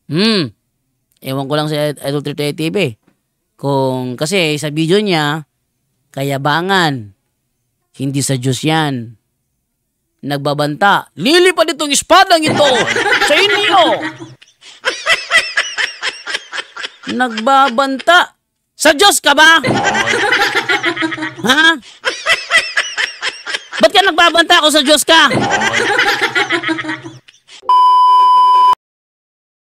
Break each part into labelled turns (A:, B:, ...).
A: Ewan ko lang sa Idol 38 TV. Kasi sa video niya, kayabangan. Hindi sa Diyos yan. Nagbabanta. Lilipad itong espadang ito sa inyo. Nagbabanta. Sa Diyos ka ba? Ha? Ba't ka nagbabanta ako sa Diyos ka?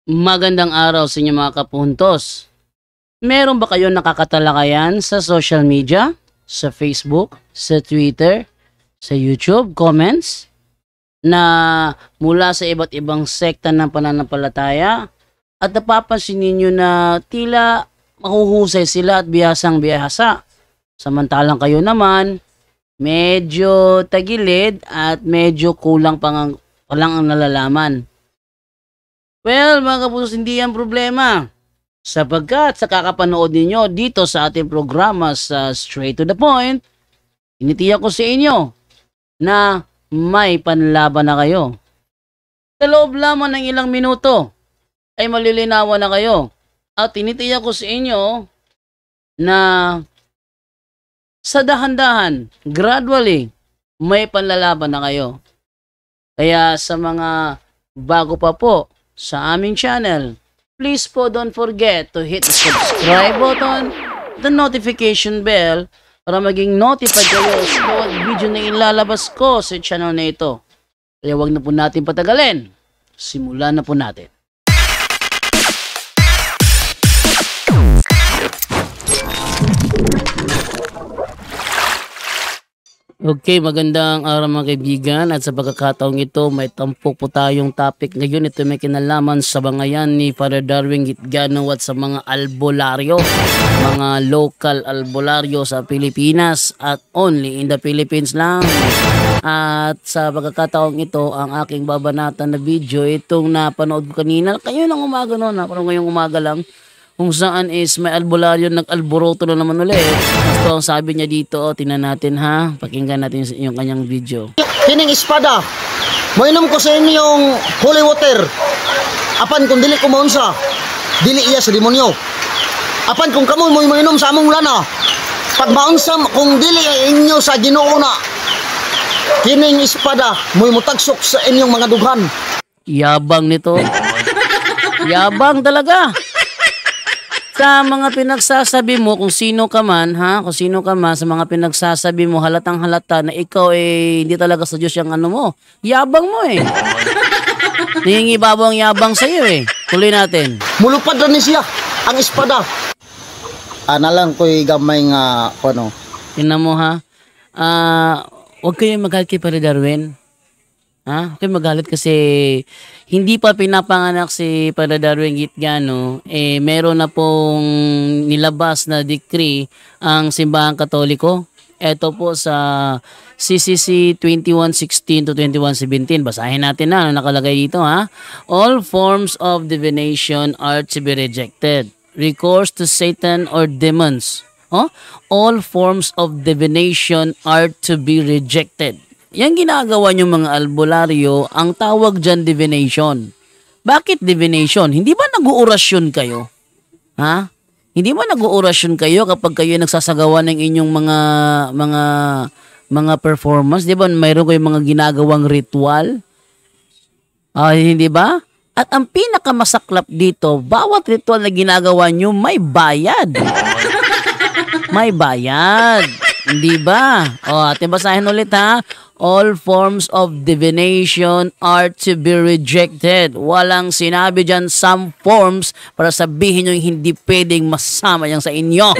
A: Magandang araw sa inyo mga kapuntos. Meron ba kayo nakakatalakayan sa social media? Sa Facebook? Sa Twitter? Sa YouTube? Comments? Na mula sa iba't ibang sekta ng pananampalataya? At napapansin ninyo na tila mahuhusay sila at bihasang bihasa. Samantalang kayo naman, medyo tagilid at medyo kulang pa lang ang nalalaman. Well, mga kapusos, hindi yan problema. Sapagkat sa kakapanood ninyo dito sa ating programa sa Straight to the Point, initiyak ko sa inyo na may panlaban na kayo. Sa loob lamang ng ilang minuto ay malilinawan na kayo. At tinitiyak ko sa inyo na sa dahan-dahan, gradually, may panlalaban na kayo. Kaya sa mga bago pa po sa aming channel, please po don't forget to hit the subscribe button, the notification bell, para maging notified kayo sa bawat video na ilalabas ko sa channel na ito. Kaya wag na po natin patagalin. Simulan na po natin. Okay, magandang araw mga kaibigan, at sa pagkakataong ito may tampok po tayong topic ngayon. Ito may kinalaman sa bangayan ni Father Darwin Gitgano at sa mga albularyo, mga local albularyo sa Pilipinas at only in the Philippines lang. At sa pagkakataong ito, ang aking babanatan na video, itong napanood ko kanina, kayo ng umaga noon, parang ngayong umaga lang, kung saan is may albularyo nag-alboroto na naman ulit. Gusto ang sabi niya dito, tingnan natin ha, pakinggan natin yung kanyang video.
B: Kining espada, moinom ko sa inyong holy water. Apan kung dili ko maunsa, dili iya sa demonyo. Apan kung kamo mo moinom sa among lana, pag maunsa kung dili inyo sa Ginoo na, kining espada mo'y mutagsok sa inyong mga dughan.
A: Yabang nito. Yabang talaga. Sa mga pinagsasabi mo, kung sino ka man, kung sino ka man, sa mga pinagsasabi mo, halatang halata na ikaw hindi talaga sa Diyos yung ano mo. Yabang mo Nangingibabaw ang yabang sa'yo Tuloy natin.
B: Mulupad na ni siya, ang espada. Analang ko'y gamay nga, ano.
A: Tingnan mo huwag kayong magalit kay Padre Darwin. Huwag kayong magalit kasi hindi pa pinapanganak si Padre Darwin Gitgano, meron na pong nilabas na decree ang Simbahang Katoliko. Ito po sa CCC 2116 to 2117. Basahin natin na nakalagay dito All forms of divination are to be rejected. Recourse to Satan or demons. All forms of divination are to be rejected. Yang ginagawa nyo mga albularyo, ang tawag dyan divination. Bakit divination? Hindi ba nag-uurasyon kayo? Hindi ba nag-uurasyon kayo kapag kayo nagsasagawa ng inyong mga performance? Di ba mayroon kayong mga ginagawang ritual? Hindi ba? At ang pinakamasaklap dito, bawat ritual na ginagawa nyo may bayad. May bayad. Hindi ba? Ating basahin ulit All forms of divination are to be rejected. Walang sinabi dyan some forms para sabihin nyo hindi pwedeng masama yan sa inyo.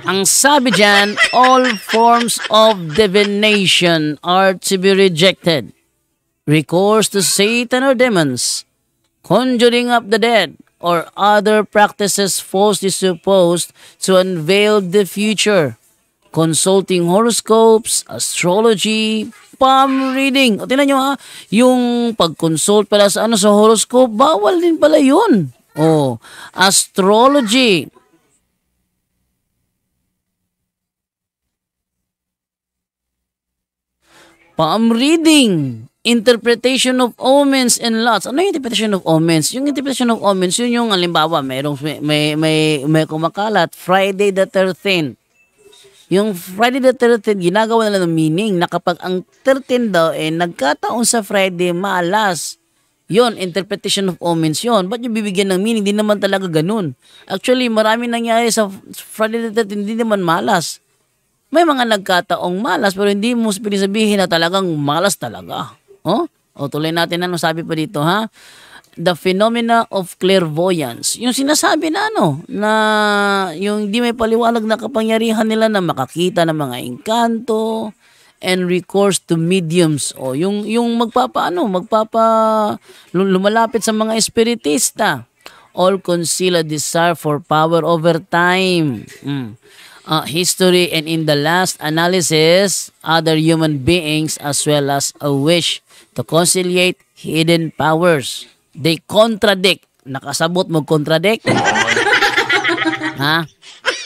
A: Ang sabi dyan, all forms of divination are to be rejected. Recourse to Satan or demons, conjuring up the dead, or other practices falsely supposed to unveil the future. Consulting horoscopes, astrology, palm reading. O tingnan nyo yung pag-consult pala sa sa horoscope, bawal din pala yun. Astrology. Palm reading. Interpretation of omens and lots. Ano yung interpretation of omens? Yung interpretation of omens, yun yung halimbawa, may kumakalat, Friday the 13th. Yung Friday the 13th, ginagawa nila ng meaning na kapag ang 13 daw, nagkataon sa Friday, malas. Yun, interpretation of omens yun. Ba't yung bibigyan ng meaning? Hindi naman talaga ganun. Actually, marami nangyari sa Friday the 13th, hindi naman malas. May mga nagkataong malas, pero hindi mo sabihin na talagang malas talaga. O tuloy natin ano sabi pa dito ha. The phenomena of clairvoyance. Yung sinasabi na na yung di may paliwanag na kapangyarihan nila na makakita ng mga engkanto and recourse to mediums. O yung lumalapit sa mga espiritista. All conceal a desire for power over time. History, and in the last analysis, other human beings as well as a wish to conciliate hidden powers. They contradict. Nakasabot mo contradict? Ha?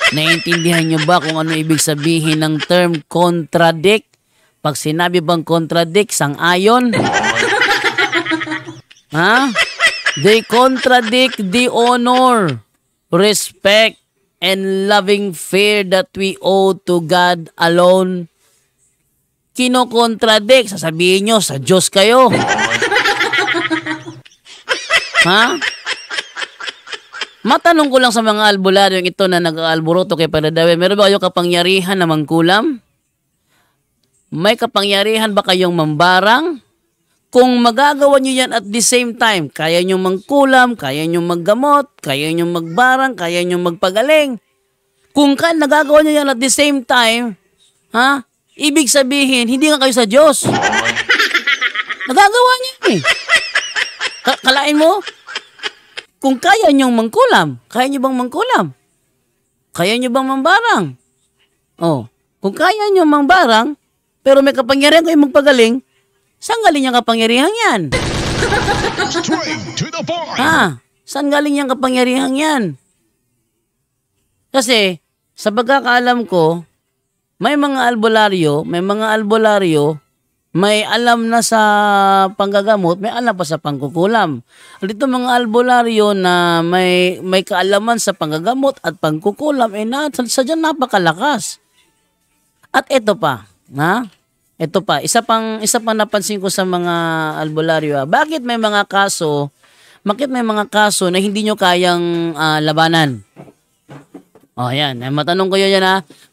A: Naiintindihan nyo ba kung ano ibig sabihin ng term contradict? Pag sinabi bang contradict, sang-ayon? Ha? They contradict the honor, respect, and loving fear that we owe to God alone. Kinokontradict. Sasabihin nyo, sa Diyos kayo. Ha? Matanong ko lang sa mga albularyong ito na nag-aalboroto kay Padre Darwin, meron ba kayong kapangyarihan na mangkulam? May kapangyarihan ba kayong mambarang? Kung magagawa nyo yan at the same time, kaya nyo mangkulam, kaya nyo maggamot, kaya nyo magbarang, kaya nyo magpagaling. Kung nagagawa nyo yan at the same time, ibig sabihin, hindi nga kayo sa Diyos. Nagagawa nyo Kalain mo? Kung kaya nyo mangkulam, kaya nyo bang mangkulam? Kaya nyo bang mambarang? Kung kaya nyo mambarang, pero may kapangyarihan kayo magpagaling, saan galing yung kapangyarihan yan?
C: Straight to the point.
A: Saan galing yung kapangyarihan yan? Kasi, sa pagkakaalam ko, may mga albularyo, may alam na sa panggagamot, may alam pa sa pangkukulam. Dito mga albularyo na may kaalaman sa panggagamot at pangkukulam, sadya napakalakas. At ito pa, ito pa, isa pang napansin ko sa mga albularyo. Bakit may mga kaso na hindi nyo kayang labanan? Yan. Matanong ko yun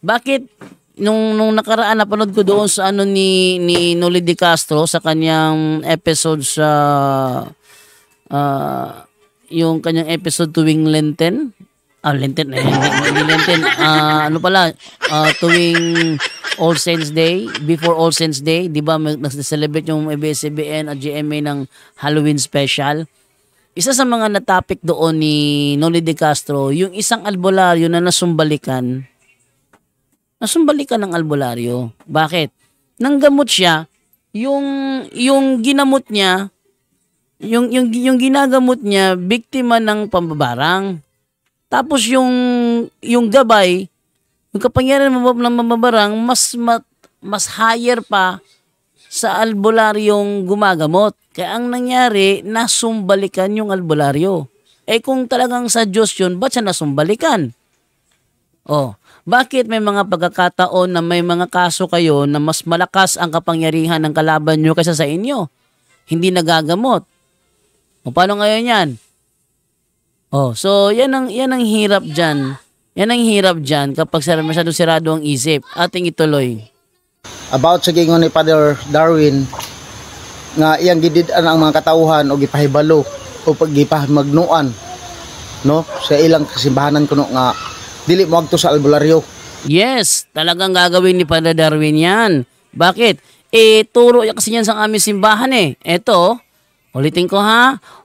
A: bakit nung nakaraan napanood ko doon sa ni Noli De Castro sa kanyang episode sa yung kanyang episode tuwing Lenten. Lenten. Hindi Lenten. Tuwing All Saints Day, before All Saints Day, di ba nag-celebrate yung ABS-CBN at GMA ng Halloween special. Isa sa mga na-topic doon ni Noli De Castro, yung isang albularyo na nasumbalikan ng albularyo. Bakit? Nanggamot siya, yung ginamot niya, yung ginagamot niya, biktima ng pambabarang. Tapos yung gabay, yung kapangyarihan ng mamabarang, mas higher pa sa albularyong gumagamot. Kaya ang nangyari, nasumbalikan yung albularyo. Kung talagang sa Diyos yun, ba't siya nasumbalikan? Bakit may mga pagkakataon na may mga kaso kayo na mas malakas ang kapangyarihan ng kalaban nyo kaysa sa inyo? Hindi nagagamot. Paano ngayon yan? So yan ang hirap dyan. Yan ang hirap dyan kapag masyadong sirado ang isip. Ating ituloy.
B: About sa gingon ni Father Darwin, nga iyang gidid-an ang mga katauhan o gipahibalo o pagipahimagnuan sa ilang kasimbahanan kuno nga dili mo agto sa albularyo.
A: Yes, talagang gagawin ni Father Darwin yan. Bakit? Turo kasi yan sa aming simbahan Eto, ulitin ko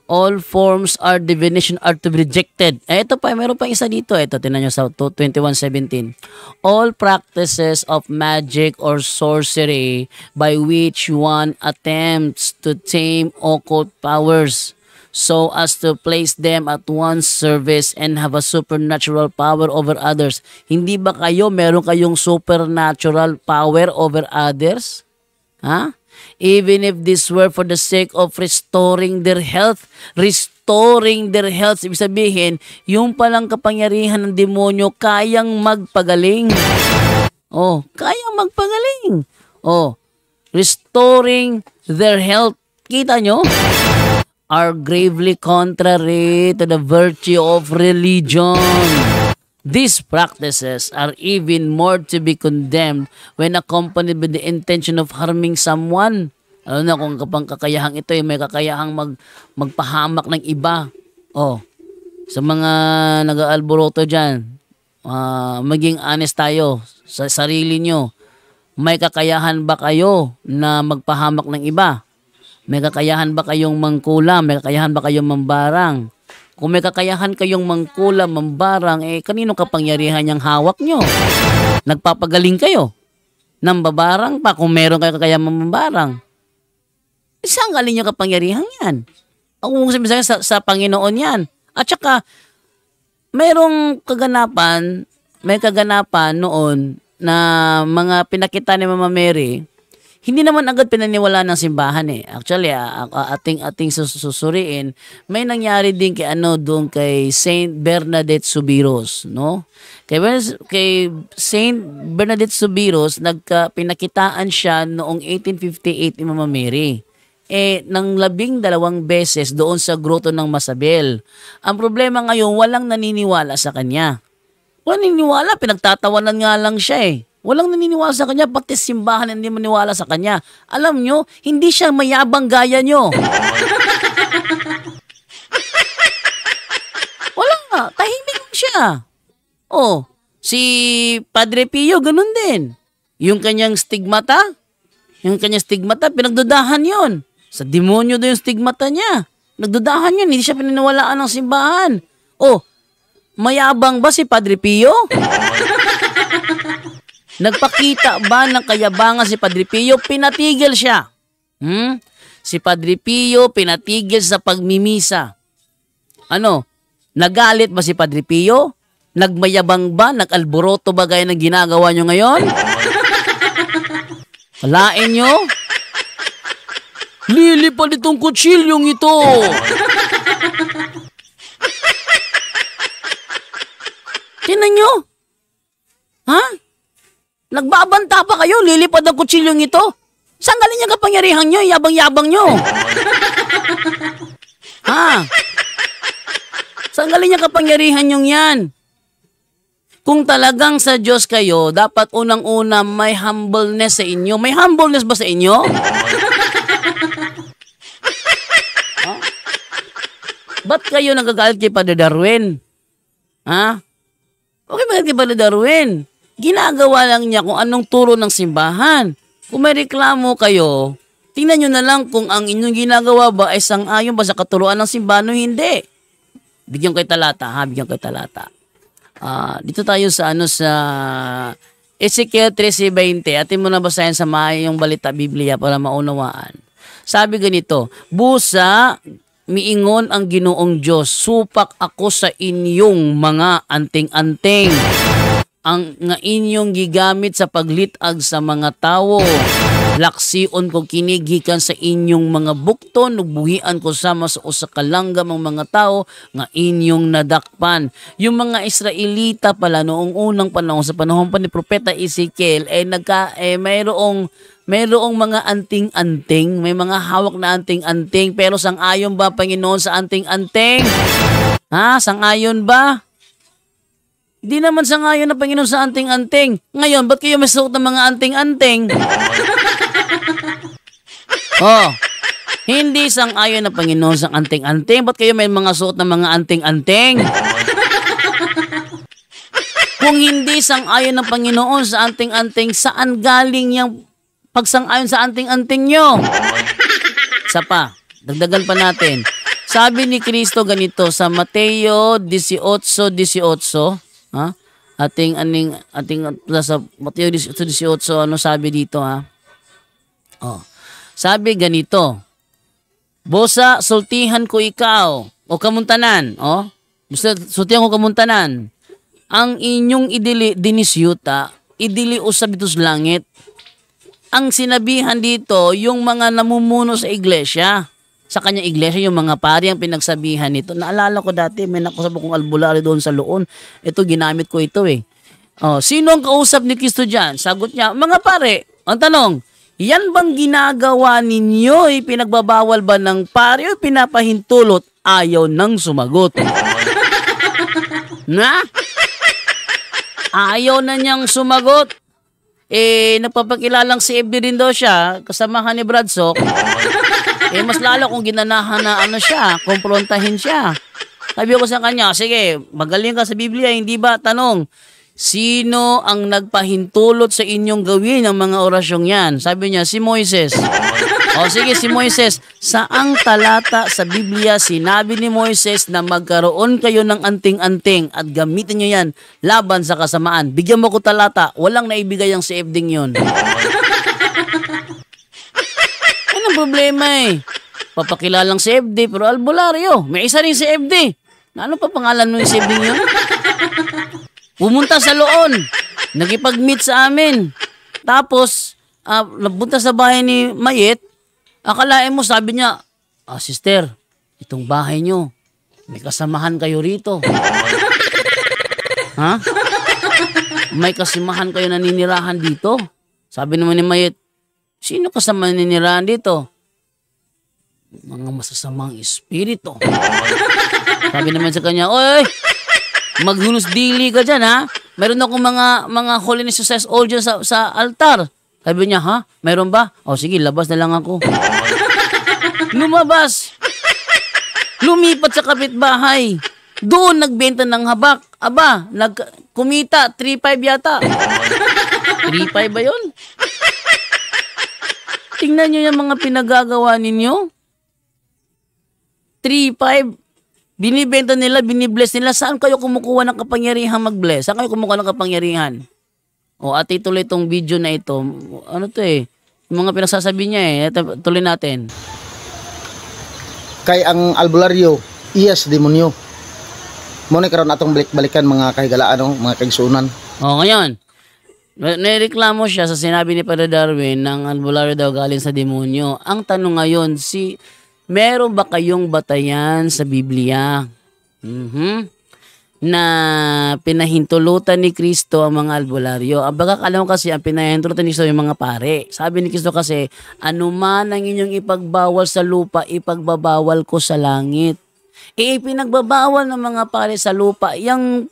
A: all forms or divination are to be rejected. Ito pa, meron pa isa dito. Ito, tinan nyo sa 21:17. All practices of magic or sorcery by which one attempts to tame occult powers so as to place them at one's service and have a supernatural power over others. Hindi ba meron kayong supernatural power over others? Even if this were for the sake of restoring their health. Restoring their health. Ibig sabihin, yung palang kapangyarihan ng demonyo kayang magpagaling. Oh, kayang magpagaling. Oh, restoring their health. Kita nyo? Are gravely contrary to the virtue of religion. These practices are even more to be condemned when accompanied with the intention of harming someone. Ano na kung kapang kakayahang ito, may kakayahang magpahamak ng iba. Oh, sa mga nag-aalboroto dyan, maging honest tayo sa sarili nyo. May kakayahan ba kayo na magpahamak ng iba? May kakayahan ba kayong mangkulam? May kakayahan ba kayong mambarang? Kung may kakayahan kayong mangkulam, mambarang, kanino kapangyarihan yung hawak nyo? Nagpapagaling kayo. Nambabarang pa kung meron kayo kakayahan mambarang. Saan galing yung kapangyarihan yan? Kung sabihin sa Panginoon yan. At saka, may kaganapan noon na mga pinakita ni Mama Mary. Hindi naman agad pinaniwala ng simbahan eh. Actually, ating susuriin, may nangyari din doon kay Saint Bernadette Soubirous, no? Kay Saint Bernadette Soubirous, pinakitaan siya noong 1858 ni Mama Mary. Nang 12 beses doon sa Grotto ng Masabel. Ang problema ngayon, walang naniniwala sa kanya. Walang naniniwala, pinagtatawanan nga lang siya eh. Walang naniniwala sa kanya, pati simbahan hindi maniwala sa kanya. Alam nyo, hindi siya mayabang gaya nyo. Wala nga, tahimik siya. Oh, si Padre Pio, ganun din. Yung kanyang stigmata, pinagdudahan yon. Sa demonyo doon yung stigmata niya. Nagdudahan yun, hindi siya pininiwalaan ng simbahan. Oh, mayabang ba si Padre Pio? Nagpakita ba ng kayabangan si Padre Pio? Pinatigil siya. Si Padre Pio pinatigil sa pagmimisa. Nagalit ba si Padre Pio? Nagmayabang ba? Nag-alboroto ba gaya ng ginagawa nyo ngayon? Walain nyo? Lilipad itong kutsilyong ito. Tinan nyo? Ha? Nagbabanta pa kayo? Lilipad ang kutsilyong ito? Saan galing yung kapangyarihan nyo? Yabang-yabang nyo. Ha? Saan galing yung kapangyarihan nyo yan? Kung talagang sa Diyos kayo, dapat unang-una may humbleness sa inyo. May humbleness ba sa inyo? Huh? Ba't kayo nagagalit kay Padre Darwin? Ha? Okay, bakit kay Padre Darwin? Ginagawa lang niya kung anong turo ng simbahan. Kung may reklamo kayo, tingnan nyo na lang kung ang inyong ginagawa ba ay sang-ayon ba sa katuruan ng simbahan o hindi. Bigyan kayo talata, ha? Bigyan kayo talata. Dito tayo sa sa Ezekiel 13:20. Atin mo na basahin sa yung balita Biblia para maunawaan. Sabi ganito, busa, miingon ang Ginoong Diyos, supak ako sa inyong mga anting-anting. Ang nga inyong gigamit sa paglitag sa mga tao. Laksion ko kinigikan sa inyong mga bukton, nugbuhian ko sama sa usa ka langgam ang mga tao nga inyong nadakpan. Yung mga Israelita pala noong unang panahon, sa panahon pa ni Propeta Ezekiel, mayroong mga anting-anting, may mga hawak na anting-anting, pero sang-ayon ba Panginoon sa anting-anting? Ha? Sang-ayon ba? Di naman sang-ayon na Panginoon sa anting-anting. Ngayon, ba't kayo may suot ng mga anting-anting? Hindi sang-ayon na Panginoon sa anting-anting. Ba't kayo may mga suot ng mga anting-anting? Kung hindi sang-ayon ng Panginoon sa anting-anting, saan galing yung pagsang-ayon sa anting-anting nyo? Isa pa, dagdagan pa natin. Sabi ni Kristo ganito sa Mateo 18:18. Ha? Ating sa Mateo 18:18, ano sabi dito, ha? Sabi ganito, bosa, sultihan ko ikaw, o kamuntanan, sultihan ko kamuntanan, ang inyong idili dinisyuta, idili usab ito sa langit. ang sinabihan dito, yung mga namumuno sa iglesia. Sa kanyang iglesia, yung mga pari ang pinagsabihan nito. Naalala ko dati, may nakusap akong albularyo doon sa Loon. Ito, ginamit ko ito eh. Oh, sino ang kausap ni Kristo dyan? Sagot niya, mga pare, ang tanong, yan bang ginagawa ninyo? Pinagbabawal ba ng pari o pinapahintulot? Ayaw nang sumagot. Na? Ayaw na niyang sumagot. Nagpapakilalang si FD rin daw siya, kasamahan ni Bradsok. Mas lalo kung ginanahan na siya, kumprontahin siya. Sabi ko sa kanya, sige, magaling ka sa Biblia, hindi ba? Tanong, sino ang nagpahintulot sa inyong gawin ang mga orasyong yan? Sabi niya, si Moises. O sige, si Moises. Saang talata sa Biblia sinabi ni Moises na magkaroon kayo ng anting-anting at gamitin nyo yan laban sa kasamaan? Bigyan mo ko talata. Walang naibigay ang si Ebding yun. Anong problema eh? Papakilalang si FD pero albularyo. May isa rin si FD. Ano pa pangalan mo yung si Ebding yun? Pumunta sa Loon. Nagipag-meet sa amin. Tapos, napunta sa bahay ni Mayet. Akalain mo, sabi niya, sister, itong bahay nyo, may kasamahan kayo rito. Ha? May kasamahan kayo naninirahan dito? Sabi naman ni Mayet, sino kasama naninirahan dito? Mga masasamang espiritu. Sabi naman sa kanya, oy, maghunos dili ka dyan, ha? Meron akong mga holiness success all dyan sa altar. Sabi niya, ha? Meron ba? O sige, labas na lang ako. Lumabas. Lumipat sa kapitbahay. Doon nagbenta ng habak. Aba, kumita, 3.5 yata. 3.5 ba yun? Tingnan nyo yung mga pinagagawa ninyo. 3.5. Binibenta nila, binibless nila. Saan kayo kumukuha ng kapangyarihan mag-bless? Saan kayo kumukuha ng kapangyarihan? At ituloy itong video na ito. Ano to eh? Yung mga pinagsasabi niya eh. Tuloy natin.
B: Kay ang albularyo, iyas demonyo. Muna karon atong balik-balikan mga kahigalaan, mga kaigsunan.
A: Ngayon. Nireklamo siya sa sinabi ni Padre Darwin ng albularyo daw galing sa demonyo. Ang tanong ngayon, meron ba kayong batayan sa Biblia? Na pinahintulutan ni Kristo ang mga albularyo. Baka alam mo kasi ang pinahintulutan ni Kristo yung mga pare. Sabi ni Kristo kasi, anuman ang inyong ipagbawal sa lupa, ipagbabawal ko sa langit. Ipinagbabawal ng mga pare sa lupa, yung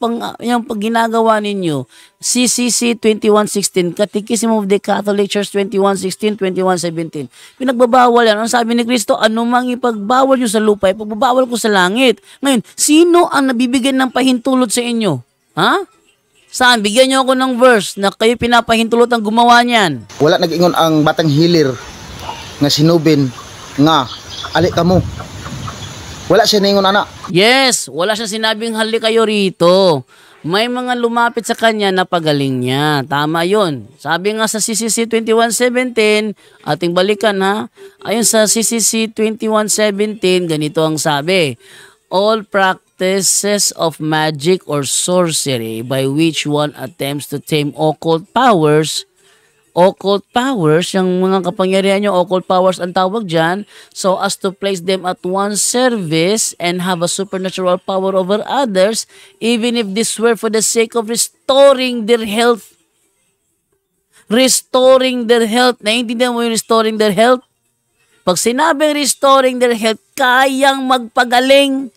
A: ginagawa ninyo, CCC 2116, Catechism of the Catholic Church 2116, 2117. Pinagbabawal yan. Ang sabi ni Kristo, anumang ipagbawal nyo sa lupa, ipagbabawal ko sa langit. Ngayon, sino ang nabibigyan ng pahintulot sa inyo? Ha? Saan? Bigyan nyo ako ng verse na kayo pinapahintulot ang gumawa niyan.
B: Wala nag-ingon ang batang hilir nga sinubin nga, ali ka mo. Wala siya ningon anak.
A: Yes, wala siya sinabing hali kayo rito. May mga lumapit sa kanya na pagaling niya. Tama yun. Sabi nga sa CCC 2117, ating balikan ha. Ayon sa CCC 2117, ganito ang sabi. All practices of magic or sorcery by which one attempts to tame occult powers, yung mga kapangyarihan nyo, occult powers ang tawag dyan, so as to place them at one's service and have a supernatural power over others, even if this were for the sake of restoring their health. Restoring their health. Naiintindihan mo yung restoring their health? Pag sinabing restoring their health, kayang magpagaling.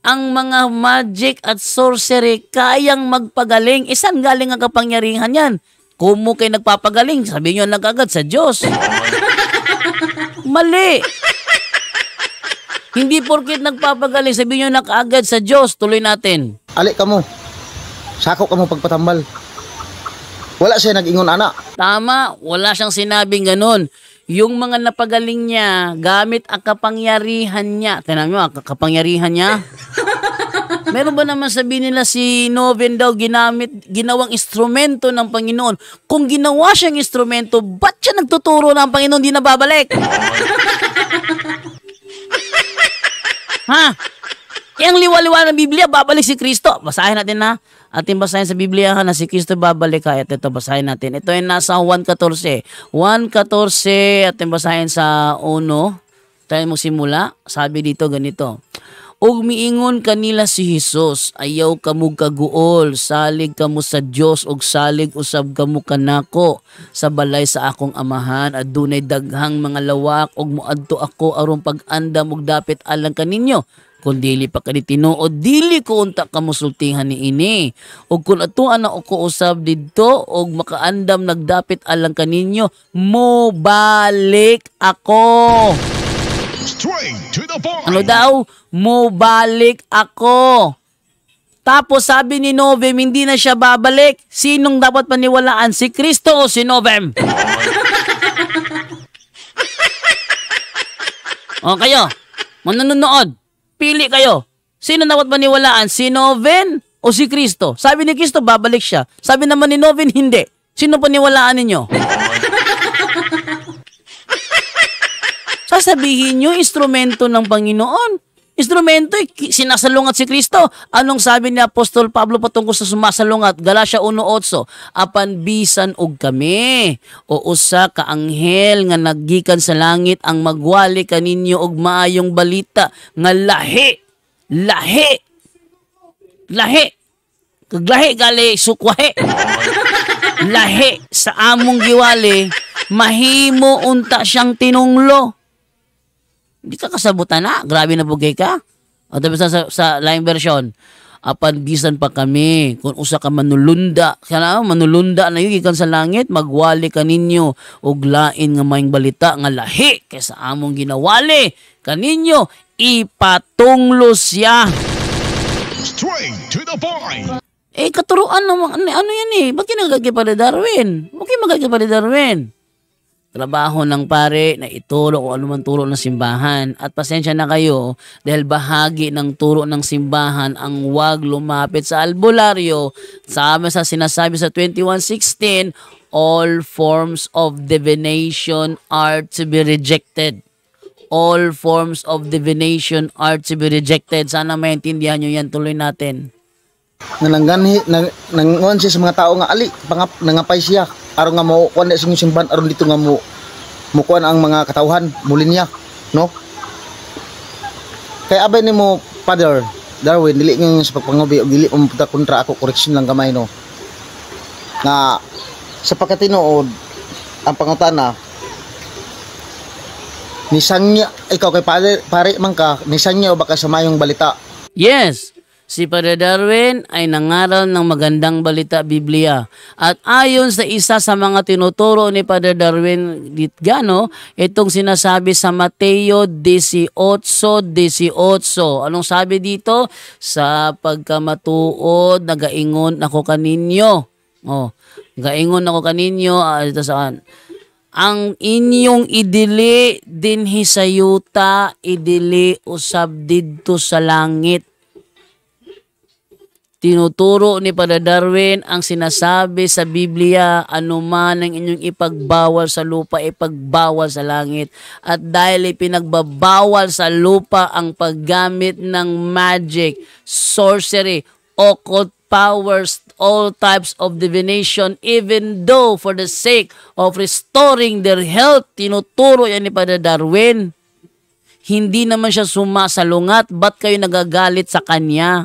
A: Ang mga magic at sorcery, kayang magpagaling. Saan galing ang kapangyarihan yan? Kung mo kayo nagpapagaling, sabihin nyo nag-agad sa Diyos. Mali. Hindi porkit nagpapagaling, sabihin nyo nag-agad sa Diyos. Tuloy natin.
B: Ali ka mo. Sako ka mo pagpatambal. Wala siya nag-ingon anak.
A: Tama, wala siyang sinabing ganun. Yung mga napagaling niya, gamit ang kapangyarihan niya. Tingnan mo, kapangyarihan niya. Meron ba naman sabihin nila si Noven daw ginawang instrumento ng Panginoon? Kung ginawa siyang instrumento, ba't siya nagtuturo ng Panginoon di nababalik? Ha? Ang liwa-liwa ng Biblia, babalik si Kristo. Basahin natin na. Ating basahin sa Biblia na si Kristo babalik ka. Ito, basahin natin. Ito ay nasa Juan 14. Juan 14, ating basahin sa 1. Tayo mo simula. Sabi dito ganito. Og miingon kanila si Jesus, ayaw kamo kaguol, salig kamo sa Dios ug salig usab kamo kanako sa balay sa akong amahan. Adunay daghang mga lawak ug moadto ako aron pag-andam ug dapit alang kaninyo. Kung dili pa kani tinuod, dili ko unta kamusultihan ni ini. Ug kung atuan na ako usab didto ug makaandam nagdapit alang kaninyo, mo balik ako.
C: Straight to the point.
A: Ano daw? Mo balik ako. Tapos sabi ni Novem, hindi na siya babalik. Sinong dapat paniwalaan? Si Kristo o si Novem? O kayo, manonood. Pili kayo. Sino dapat paniwalaan? Si Novem o si Kristo? Sabi ni Kristo, babalik siya. Sabi naman ni Novem, hindi. Sino paniwalaan ninyo? Sasabihin nyo, instrumento ng Panginoon. Instrumento, sinasalungat si Kristo. Anong sabi ni Apostol Pablo patungkol sa sumasalungat? Galatia 1:8. Apan bisan og kami, o usa ka anghel nga naggikan sa langit ang magwali kaninyo og maayong balita nga lahi. Kaglahi gali sukwahe. Lahi sa among giwali, mahimo unta siyang tinunglo. Di ka kasabutan na. Grabe na bugay ka. O tapos sa line version, apan bisan pa kami, kung usa ka manulunda, manulunda na yung ikan sa langit, magwali ka ninyo, og lain nga maing balita, nga lahi, kaysa among ginawali, kaninyo, ipatunglo siya.
C: Straight to the point.
A: Katuruan naman, ano yan ba't kinagagay pa ni Darwin? Bakit magagay pa ni Darwin? Trabaho ng pare na ituro kung ano man turo ng simbahan. At pasensya na kayo dahil bahagi ng turo ng simbahan ang wag lumapit sa albularyo. Sama sa sinasabi sa 21:16, all forms of divination are to be rejected. All forms of divination are to be rejected. Sana maintindihan nyo yan. Tuloy natin.
B: Nanangganhi nangon siya sa mga tao nga ali nangapay siya aron nga mo kuan sa inyong simbahan aron dito nga mo kuan ang mga katawhan mulin niya no kay abay nimo Father Darwin dili nga sa pagpangubi og dili pumunta kontra ako correction lang gamay no nga sa pagkatinuod ang pangutana nisangya ikaw kay pare man ka nisangya o baka sa mayong balita.
A: Yes. Si Padre Darwin ay nangaral ng magandang balita Biblia. At ayon sa isa sa mga tinuturo ni Padre Darwin Ditgano, itong sinasabi sa Mateo 18:18. Anong sabi dito? Sa pagkamatuod, nagaingon ako kaninyo. Gaingon ako kaninyo. Ito saan? Ang inyong idili din hisayuta, idili usab didto sa langit. Tinuturo ni Padre Darwin ang sinasabi sa Biblia, anuman ang inyong ipagbawal sa lupa, ipagbawal sa langit. At dahil ipinagbabawal sa lupa ang paggamit ng magic, sorcery, occult powers, all types of divination, even though for the sake of restoring their health, tinuturo yan ni Padre Darwin. Hindi naman siya sumasalungat, ba't kayo nagagalit sa kanya?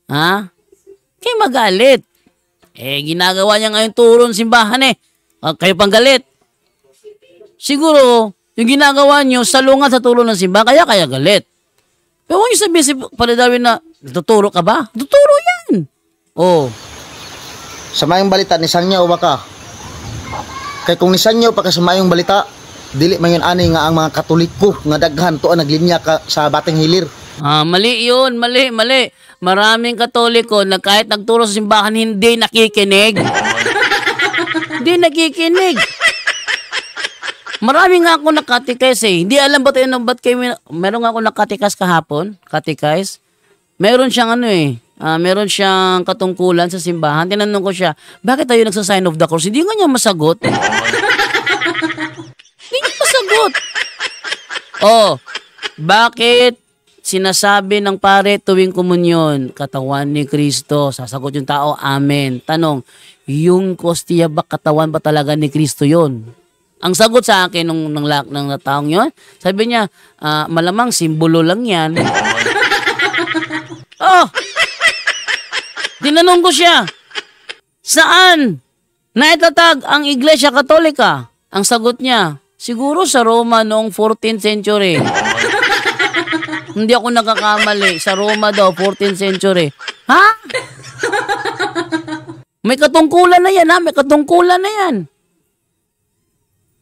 A: Ha? Kayo magalit. Ginagawa niya ngayon turo ng simbahan kayo pang galit. Siguro, yung ginagawa niyo, salungat sa turo ng simbahan, kaya galit. Pero huwag niyo sabihin si Padre Darwin na, tuturo ka ba? Tuturo yan.
B: Sa mayong balita, nisangyaw ba ka? Kaya kung nisangyaw pa ka sa mayong balita, dili man yun ani nga ang mga Katoliko nga daghan to naglinya ka sa Batang Hilir.
A: Mali yun, mali. Maraming Katoliko na kahit nagturo sa simbahan, hindi nakikinig. Hindi nakikinig. Marami nga ako nakatikais Hindi alam ba tayo ba't kayo, meron nga ako nakatikas kahapon, katikais. Meron siyang meron siyang katungkulan sa simbahan. Tinanong ko siya, bakit tayo nagsa-sign of the cross? Hindi nga niya masagot. Hindi niya masagot. Bakit sinasabi ng pare tuwing komunyon? Katawan ni Kristo. Sasagot yung tao, amen. Tanong, yung kostiya ba katawan ba talaga ni Kristo yon? Ang sagot sa akin ng taong yon, sabi niya, malamang simbolo lang yan. Oh! Tinanong ko siya, saan naitatag ang Iglesia Katolika? Ang sagot niya, siguro sa Roma noong 14th century. Hindi ako nakakamali. Sa Roma daw, 14th century. Ha? May katungkulan na yan, ha? May katungkulan na yan.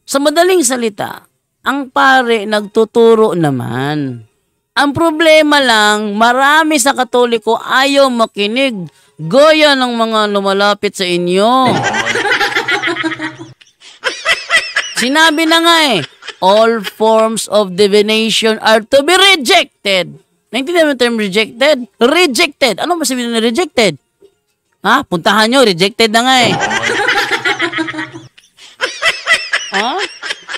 A: Sa madaling salita, ang pare nagtuturo naman. Ang problema lang, marami sa Katoliko ayaw makinig. Gaya ng mga lumalapit sa inyo. Sinabi na nga all forms of divination are to be rejected. Naintindihan mo yung term rejected? Rejected. Ano ba sabihin na rejected? Ha? Puntahan nyo, rejected na nga Ha?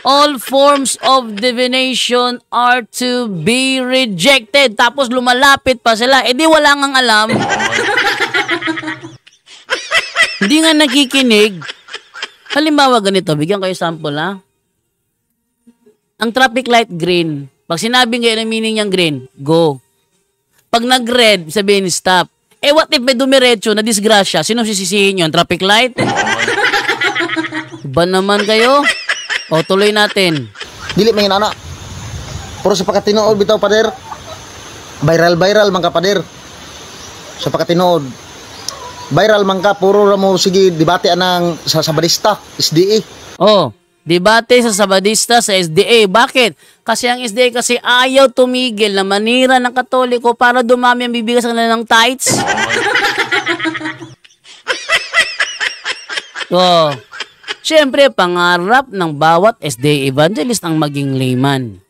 A: All forms of divination are to be rejected. Tapos lumalapit pa sila. Eh di wala ngang alam. Hindi nga nakikinig. Halimbawa ganito, bigyan kayo sample ha. Ang traffic light green. Pag sinabing kayo ng meaning niyang green, go. Pag nag-red, sabihin stop. Eh what if may dumiretso na disgrasya? Sino sisisihin yun? Traffic light? Ba naman kayo? O, tuloy natin.
B: Dili man ana. Puro sa pakatinuod bitaw pader. Viral man ka pader. Sa pakatinuod. Viral man ka puro ra mo sige debate anang sa Sabadista, SDA.
A: Oh, debate sa Sabadista sa SDA. Bakit? Kasi ang SDA kasi ayaw tumigil na manira ng Katoliko para dumami ang bibigay sa kanila ng tithes. Oh. Siyempre, pangarap ng bawat SDA evangelist ang maging layman.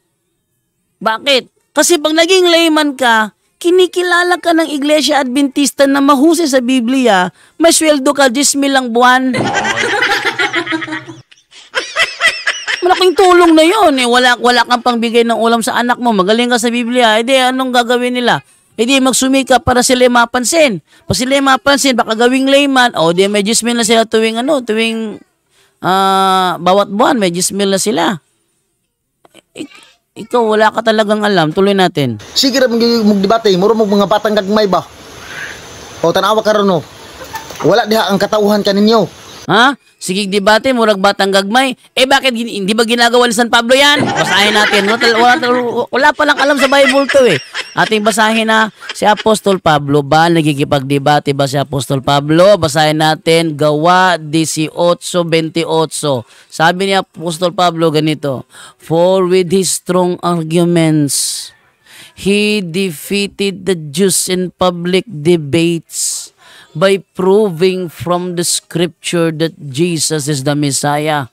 A: Bakit? Kasi pag naging layman ka, kinikilala ka ng Iglesia Adventista na mahusay sa Biblia, may sweldo ka 10,000 lang buwan. Malaking tulong na yun. Wala kang pangbigay ng ulam sa anak mo. Magaling ka sa Biblia. E di, anong gagawin nila? E di, magsumika para sila mapansin. Pag sila mapansin, baka gawing layman. O di, may 10,000 na sila tuwing bawat buwan, may 10,000 na sila. Ikaw, wala ka talagang alam. Tuloy natin.
B: Sige ra mag-debate, muro mo mga batang gagmay ba? O tanawa ka ron no. Wala diha ang katauhan kaninyo.
A: Ha? Sige debate, murag batang gagmay. Eh bakit hindi ba ginagawa ni San Pablo yan? Basahin natin. Wala palang alam sa Bible to Ating basahin na si Apostol Pablo ba? Nagkikipagdebate ba si Apostol Pablo? Basahin natin Gawa 18:28. Sabi ni Apostol Pablo ganito, for with his strong arguments, he defeated the Jews in public debates by proving from the scripture that Jesus is the Messiah.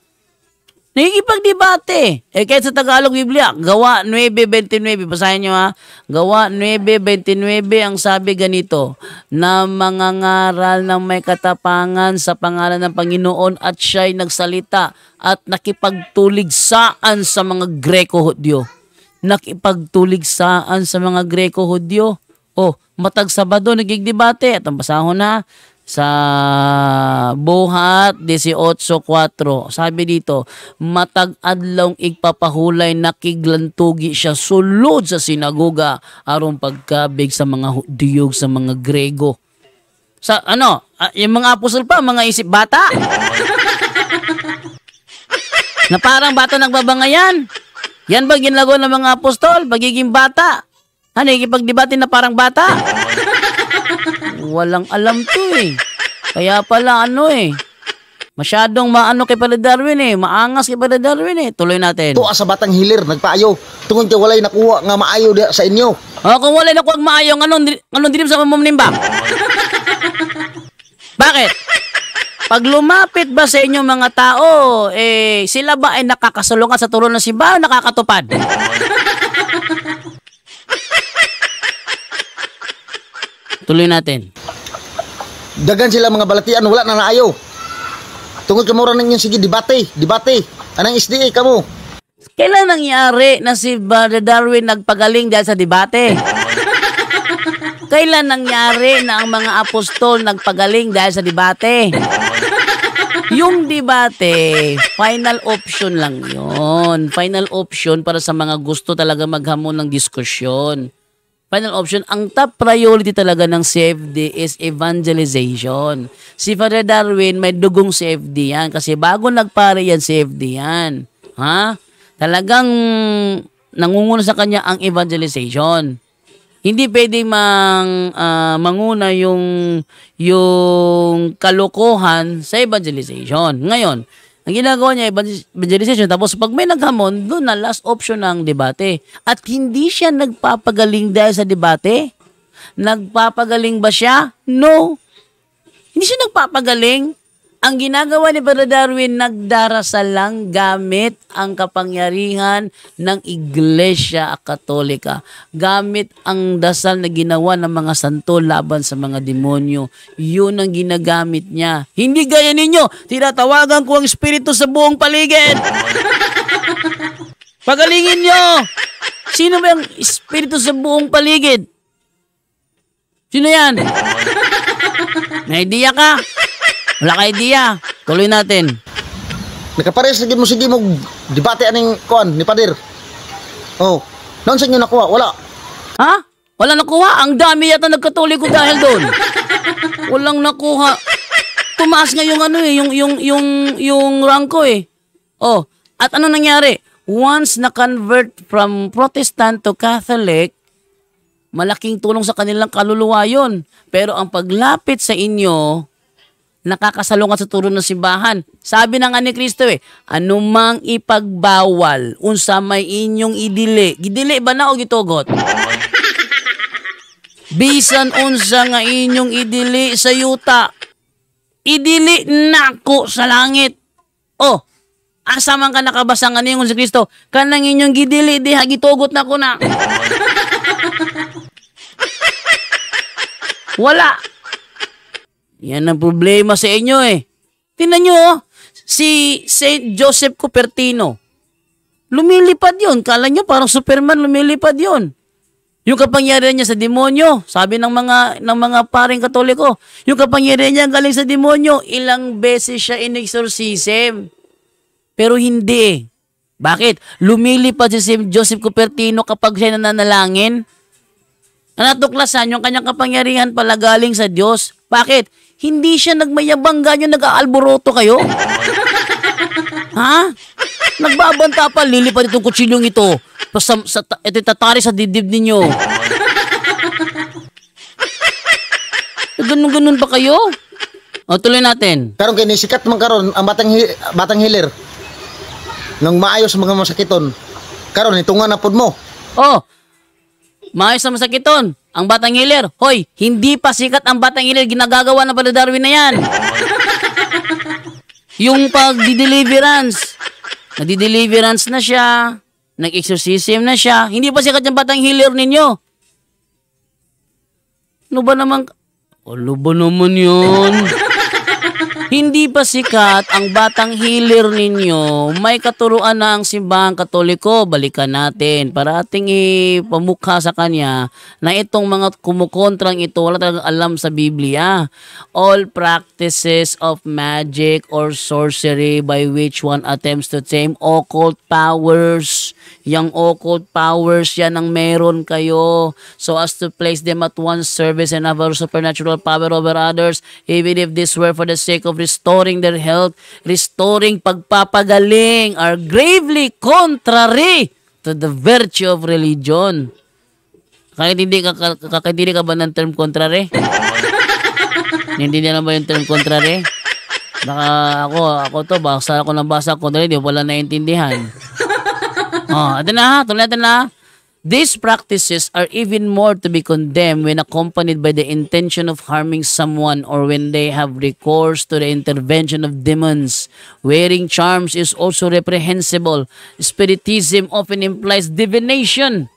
A: Nakikipagdebate. Kahit sa Tagalog Biblia, Gawa 9:29, basahin nyo ha. Gawa 9:29, ang sabi ganito, na mangangaral ng may katapangan sa pangalan ng Panginoon at siya'y nagsalita at nakipagtuligsaan sa mga Greko-Hudyo. Nakipagtuligsaan sa mga Greko-Hudyo. Oh, matag Sabado, nagigdebate. At ang basahon na sa Buhat 18:4. Sabi dito, matag adlawng igpapahulay nakiglantugi siya sulod sa sinagoga aron pagkabig sa mga Hudyo sa mga Grego. Sa yung mga apostol pa, mga isip bata. Na parang bata nagbabangayan. Yan ba ginagawa ng mga apostol? Pagiging bata. Nakikipagdebate na parang bata. Walang alam to Kaya pala masyadong maano kay Padre Darwin maangas kay Padre Darwin Tuloy natin.
B: Tuwa sa batang hilir, nagpaayo. Tungod kay walay nakuha nga maayo sa inyo.
A: Kung walay nakuha nga maayo, anong dilim sa mamumnimba? Bakit? Pag lumapit ba sa inyong mga tao, sila ba ay nakakasulungan sa turo ng simbahan o nakakatupad? Tuloy natin.
B: Dagan sila mga balatian, wala na naayo. Tungod ka mura ninyo, sige, debate. Anang SDA kamo?
A: Kailan nangyari na si Brother Darwin nagpagaling dahil sa debate? Kailan nangyari na ang mga apostol nagpagaling dahil sa debate? Yung debate, final option lang yon. Final option para sa mga gusto talaga maghamon ng diskusyon. Final option, ang top priority talaga ng CFD is evangelization. Si Father Darwin, may dugong CFD yan. Kasi bago nagpare yan, CFD yan. Ha? Talagang nangunguna sa kanya ang evangelization. Hindi pwedeng manguna yung kalokohan sa evangelization. Ngayon, ang ginagawa niya, evangelization. Tapos pag may naghamon, doon na last option ng debate. At hindi siya nagpapagaling dahil sa debate. Nagpapagaling ba siya? No. Hindi siya nagpapagaling. Ang ginagawa ni Brother Darwin, nagdarasal lang gamit ang kapangyarihan ng Iglesia Katolika. Gamit ang dasal na ginawa ng mga santo laban sa mga demonyo. Yun ang ginagamit niya. Hindi gaya ninyo, tinatawagan ko ang espiritu sa buong paligid. Pagalingin nyo! Sino ba yung espiritu sa buong paligid? Sino yan? May idea ka? Wala ka idea. Tuloy natin.
B: Nakapares lagi mo sige mo debate aning kuan ni Pader. Oh, noon sa inyo nakuha, wala.
A: Ha? Wala nakuha? Ang dami yata nagkatuloy ko dahil doon. Walang nakuha. Tumaas nga yung ano eh, yung rank ko eh. Oh, at ano nangyari? Once na-convert from Protestant to Catholic, malaking tulong sa kanilang kaluluwa yun. Pero ang paglapit sa inyo, nakakasalungat sa turo ng simbahan. Sabi ng ni Kristo anumang ipagbawal, unsa may inyong idili. Gidili ba na o gitugot? Bisan unsa nga inyong idili sa yuta, idili nako sa langit. Oh, asa man ka nakabasa nga ningon si Kristo, kanang inyong gidili diha gitugot na ko na. Wala. Yan ang problema sa inyo eh. Tingnan nyo, si Saint Joseph Cupertino. Lumilipad yun. Kala nyo parang Superman, lumilipad yun. Yung kapangyarihan niya sa demonyo, sabi ng mga paring Katoliko, yung kapangyarihan niya galing sa demonyo, ilang beses siya in-exorcism. Pero hindi. Bakit? Lumilipad si Saint Joseph Cupertino kapag siya nananalangin. Natuklasan yung kanyang kapangyarihan pala galing sa Diyos. Bakit? Hindi siya nagmayabang ganyo, nag-aalboroto kayo? Ha? Nagbabanta pa, lilipad itong kutsilyong ito. Ito tatari sa dibdib ninyo. Ganun-ganun pa kayo? O, tuloy natin.
B: Karon kay sikat man karon ang batang hilir. Nang maayos mga masakiton. Karon itungan na pud mo.
A: Oh. Maayos na masakiton. Ang Batang Hilir. Hoy, hindi pa sikat ang Batang Hilir. Ginagagawa na Brother Darwin na yan. Yung pag-deliverance. Nagdi-deliverance na siya. Nag-exorcism na siya. Hindi pa sikat yung Batang Hilir ninyo. Ano ba naman? Ano ba naman yun? Hindi pa sikat ang Batang Hilir ninyo. May katuruan na ang simbahang Katoliko. Balikan natin para ating ipamukha sa kanya na itong mga kumukontrang ito wala talagang alam sa Biblia. All practices of magic or sorcery by which one attempts to tame occult powers. Yang occult powers yan ang meron kayo so as to place them at one's service and have a supernatural power over others, even if this were for the sake of restoring their health, restoring pagpapagaling, are gravely contrary to the virtue of religion. Kakaintindi ka ba ng term contrary? Hindi na ba yung term contrary? Baka ako to, basa ako ng basa contrary, di wala naiintindihan. Oh, ito na, tuloy natin na. These practices are even more to be condemned when accompanied by the intention of harming someone or when they have recourse to the intervention of demons. Wearing charms is also reprehensible. Spiritism often implies divination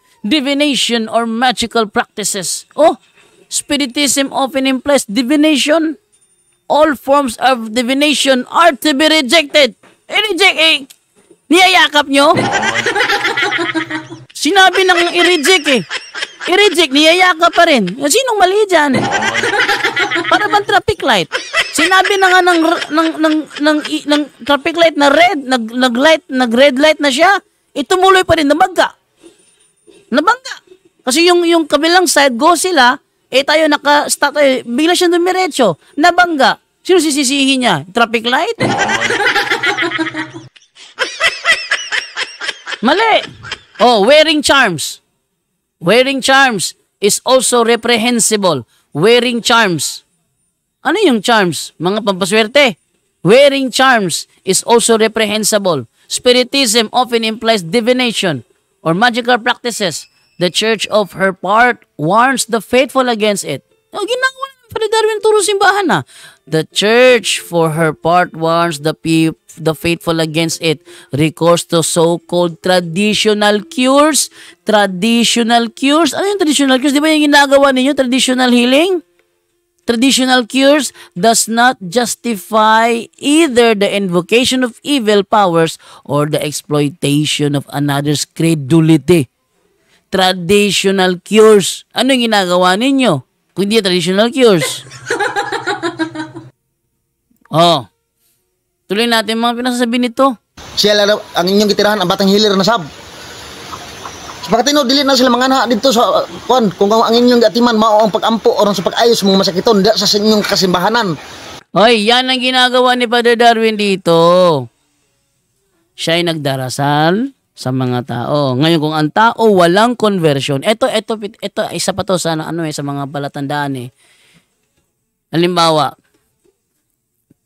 A: or magical practices. Oh, Spiritism often implies divination. All forms of divination are to be rejected. Niyayakap nyo? Sinabi nang i-reject I-reject, niyaya ka pa rin. Sinong mali dyan? Para bang traffic light? Sinabi na nga ng traffic light na red, nag-red light na siya. Itumuloy pa rin, nabangga. Kasi yung kabilang side, go sila, tayo naka-stop tayo, bigla siya dumiretso, nabangga. Sino sisisihin niya? Traffic light? Mali! Wearing charms. Wearing charms is also reprehensible. Wearing charms. Ano yung charms? Mga pampaswerte. Wearing charms is also reprehensible. Spiritism often implies divination or magical practices. The church of her part warns the faithful against it. Ginagawa naman Father Darwin turo simbahan na. The church for her part warns the faithful against it. Recourse to so-called traditional cures. Traditional cures? Ano yung traditional cures? Di ba yung ginagawa ninyo? Traditional healing? Traditional cures does not justify either the invocation of evil powers or the exploitation of another's credulity. Traditional cures. Ano yung ginagawa ninyo? Kung hindi traditional cures. Tuloy natin mga pinasasabi nito.
B: Siya lang ang inyong gitirahan, ang batang hilir na sab. Sapagkat dili na sila mangana dito sa kung ang inyong gatiman mao ang pag-ampo oron sa pag-ayos mga masakiton sa inyong kasimbahanan.
A: Hoy, yan ang ginagawa ni Father Darwin dito. Siya ay nagdarasal sa mga tao. Ngayon kung ang tao walang conversion, ito isa pa to sa sa mga palatandaan . Halimbawa,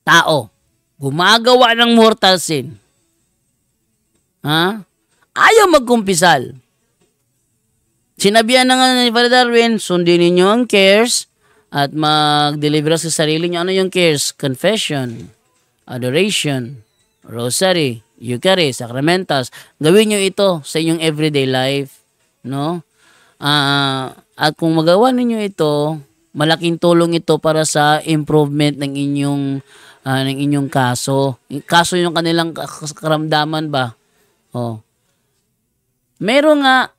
A: tao gumagawa ng mortal sin. Ayaw magkumpisal. Sinabihan na nga ni Father Darwin, sundin ninyo ang cares at mag-deliver sa sarili niyo. Ano yung cares? Confession, adoration, rosary, Eucharist, sacramentals. Gawin niyo ito sa inyong everyday life, no? At kung magawa ninyo ito, malaking tulong ito para sa improvement ng inyong kaso. Kaso yung kanilang karamdaman ba? Meron nga